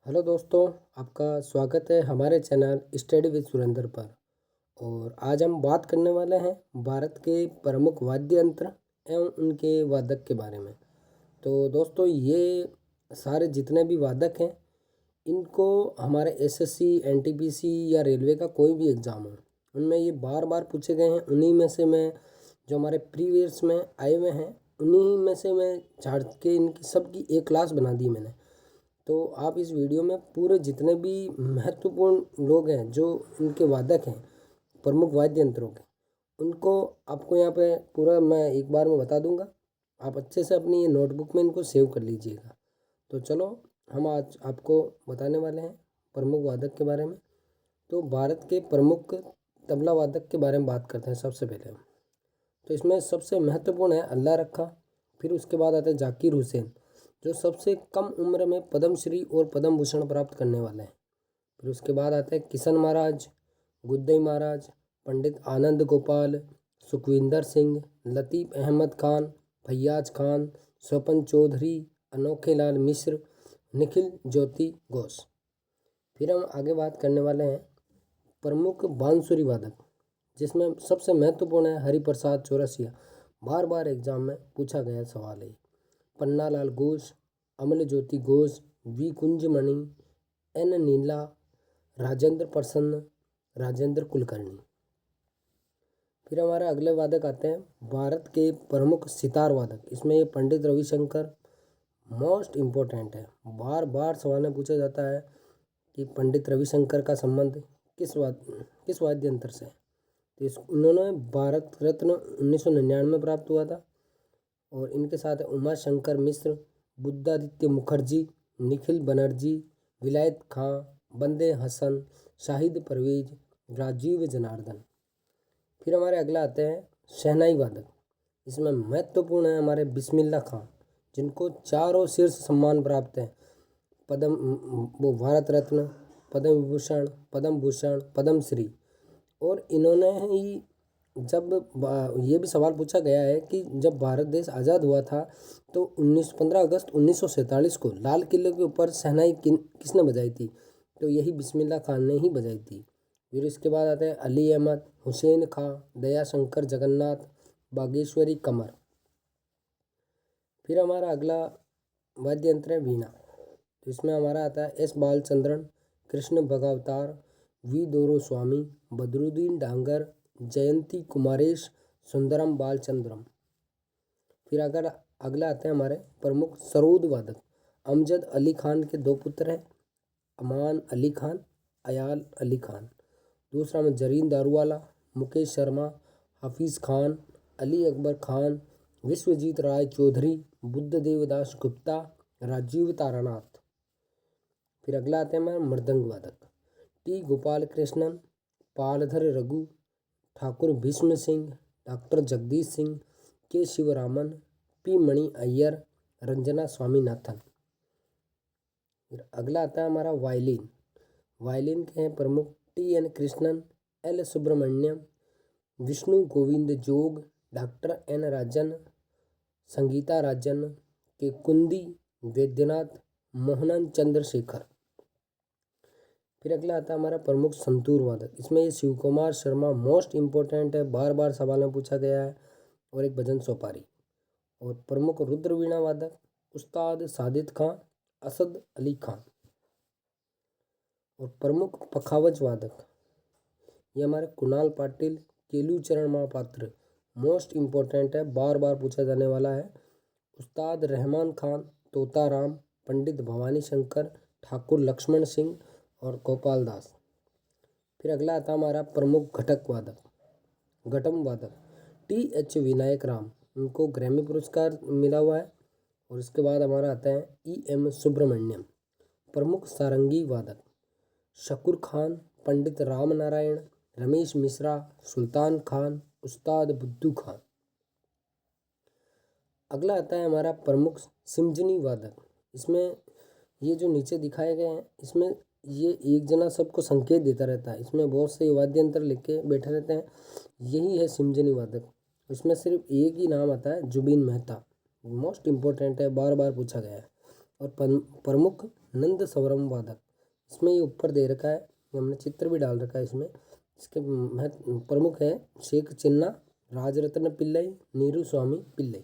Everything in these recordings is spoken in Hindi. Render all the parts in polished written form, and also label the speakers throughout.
Speaker 1: हेलो दोस्तों, आपका स्वागत है हमारे चैनल स्टडी विद सुरेंद्र पर। और आज हम बात करने वाले हैं भारत के प्रमुख वाद्य यंत्र एवं उनके वादक के बारे में। तो दोस्तों, ये सारे जितने भी वादक हैं, इनको हमारे एसएससी, एनटीपीसी या रेलवे का कोई भी एग्ज़ाम हो, उनमें ये बार बार पूछे गए हैं। उन्हीं में से मैं जो हमारे प्रीवियस में आए हुए हैं, उन्हीं में से मैं झाड़ के इनकी सबकी एक क्लास बना दी मैंने। तो आप इस वीडियो में पूरे जितने भी महत्वपूर्ण लोग हैं, जो इनके वादक हैं प्रमुख वाद्य यंत्रों के, उनको आपको यहाँ पे पूरा मैं एक बार में बता दूंगा। आप अच्छे से अपनी ये नोटबुक में इनको सेव कर लीजिएगा। तो चलो, हम आज आपको बताने वाले हैं प्रमुख वादक के बारे में। तो भारत के प्रमुख तबला वादक के बारे में बात करते हैं सबसे पहले। तो इसमें सबसे महत्वपूर्ण है अल्लाह रखा। फिर उसके बाद आता है जाकिर हुसैन, जो सबसे कम उम्र में पद्मश्री और पद्म भूषण प्राप्त करने वाले हैं। फिर उसके बाद आता है किशन महाराज, गुद्दई महाराज, पंडित आनंद गोपाल, सुखविंदर सिंह, लतीफ़ अहमद खान, फैयाज खान, स्वपन चौधरी, अनोखे लाल मिश्र, निखिल ज्योति घोष। फिर हम आगे बात करने वाले हैं प्रमुख बांसुरी वादक, जिसमें सबसे महत्वपूर्ण है हरिप्रसाद चौरसिया। बार बार एग्जाम में पूछा गया सवाल है। पन्नालाल घोष, अमल ज्योति घोष, वी कुंजमणि, एन नीला, राजेंद्र प्रसन्न, राजेंद्र कुलकर्णी। फिर हमारे अगले वादक आते हैं भारत के प्रमुख सितार वादक। इसमें ये पंडित रविशंकर मोस्ट इम्पोर्टेंट है। बार बार सवाल में पूछा जाता है कि पंडित रविशंकर का संबंध किस वाद्य यंत्र से है। तो उन्होंने भारत रत्न 1999 में प्राप्त हुआ था। और इनके साथ है उमा शंकर मिश्र, बुद्धादित्य मुखर्जी, निखिल बनर्जी, विलायत खां, बंदे हसन, शाहिद परवेज, राजीव जनार्दन। फिर हमारे अगला आते हैं शहनाई वादक। इसमें महत्वपूर्ण है हमारे बिस्मिल्लाह खां, जिनको चारों शीर्ष सम्मान प्राप्त हैं। भारत रत्न, पद्म विभूषण, पद्म भूषण, पद्मश्री। और इन्होंने ही ये भी सवाल पूछा गया है कि जब भारत देश आज़ाद हुआ था, तो 15 अगस्त 1947 को लाल किले के ऊपर शहनाई किसने बजाई थी? तो यही बिस्मिल्लाह खान ने ही बजाई थी। फिर इसके बाद आते हैं अली अहमद, हुसैन खां, दया शंकर जगन्नाथ, बागेश्वरी कमर। फिर हमारा अगला वाद्य यंत्र है वीणा। तो इसमें हमारा आता है S Balachandran, Krishna Bhagavathar, V Doraiswamy, Badruddin डांगर, जयंती कुमारेश, सुंदरम बालचंद्रम। फिर अगर अगला आते हैं हमारे प्रमुख सरोद वादक। अमजद अली खान के दो पुत्र हैं, अमान अली खान, अयाल अली खान। दूसरा में जरीन दारूवाला, मुकेश शर्मा, हफीज़ खान, अली अकबर खान, विश्वजीत राय चौधरी, बुद्ध देवदास गुप्ता, राजीव तारानाथ। फिर अगला आते हैं हमारे मृदंग वादक। टी गोपाल कृष्णन, पालधर रघु, ठाकुर भीष्म सिंह, डॉक्टर जगदीश सिंह, के शिवरामन, पी मणि अय्यर, रंजना स्वामीनाथन। फिर अगला आता है हमारा वायलिन। वायलिन के हैं प्रमुख T N Krishnan, L Subramaniam, Vishnu Govind Jog, doctor N Rajan, Sangeeta Rajan, K Kundi, Vaidyanath, Mohanan Chandrashekhar. फिर अगला आता है हमारा प्रमुख संतूर वादक। इसमें ये शिव कुमार शर्मा मोस्ट इम्पोर्टेंट है, बार बार सवाल में पूछा गया है। और एक भजन सोपारी। और प्रमुख रुद्र वीणा वादक उस्ताद सादिद खां, असद अली खां। और प्रमुख पखावज वादक ये हमारे कुणाल पाटिल, केलूचरण महापात्र। मोस्ट इम्पोर्टेंट है, बार बार पूछा जाने वाला है। उस्ताद रहमान खान, तोताराम, पंडित भवानी शंकर, ठाकुर लक्ष्मण सिंह और गोपाल दास। फिर अगला आता हमारा प्रमुख घटक वादक, घटम वादक टी एच विनायक राम, उनको ग्रैमी पुरस्कार मिला हुआ है। और इसके बाद हमारा आता है ई एम सुब्रमण्यम। प्रमुख सारंगी वादक शकूर खान, पंडित राम नारायण, रमेश मिश्रा, सुल्तान खान, उस्ताद बुद्धू खान। अगला आता है हमारा प्रमुख सिमजनी वादक। इसमें ये जो नीचे दिखाए गए हैं, इसमें ये एक जना सबको संकेत देता रहता है। इसमें बहुत से वाद्य यंत्र लिख के बैठे रहते हैं, यही है सिमजनी वादक। इसमें सिर्फ एक ही नाम आता है, जुबीन मेहता। मोस्ट इम्पोर्टेंट है, बार बार पूछा गया है। और प्रमुख नंद स्वरम वादक। इसमें ये ऊपर दे रखा है, हमने चित्र भी डाल रखा है इसमें। इसके प्रमुख है शेख चिन्ना, राजरत्न पिल्लई, नीरू स्वामी पिल्लई।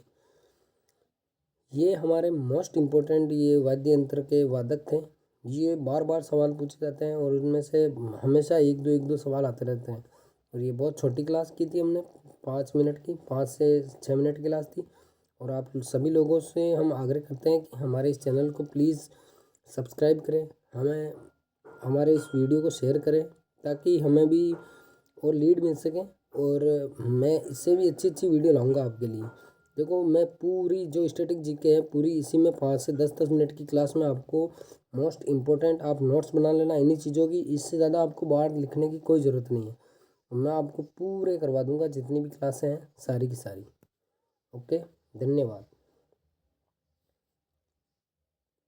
Speaker 1: ये हमारे मोस्ट इम्पोर्टेंट ये वाद्य यंत्र के वादक थे। ये बार बार सवाल पूछे जाते हैं और उनमें से हमेशा एक दो सवाल आते रहते हैं। और ये बहुत छोटी क्लास की थी, हमने 5 मिनट की, 5 से 6 मिनट की क्लास थी। और आप सभी लोगों से हम आग्रह करते हैं कि हमारे इस चैनल को प्लीज़ सब्सक्राइब करें, हमें हमारे इस वीडियो को शेयर करें, ताकि हमें भी और लीड मिल सके। और मैं इससे भी अच्छी अच्छी वीडियो लाऊंगा आपके लिए। देखो, मैं पूरी जो स्टैटिक जीके है पूरी इसी में 5 से 10 मिनट की क्लास में आपको मोस्ट इम्पोर्टेंट आप नोट्स बना लेना इन्हीं चीज़ों की। इससे ज़्यादा आपको बाहर लिखने की कोई ज़रूरत नहीं है। मैं आपको पूरे करवा दूंगा जितनी भी क्लासें हैं सारी की सारी। ओके, धन्यवाद।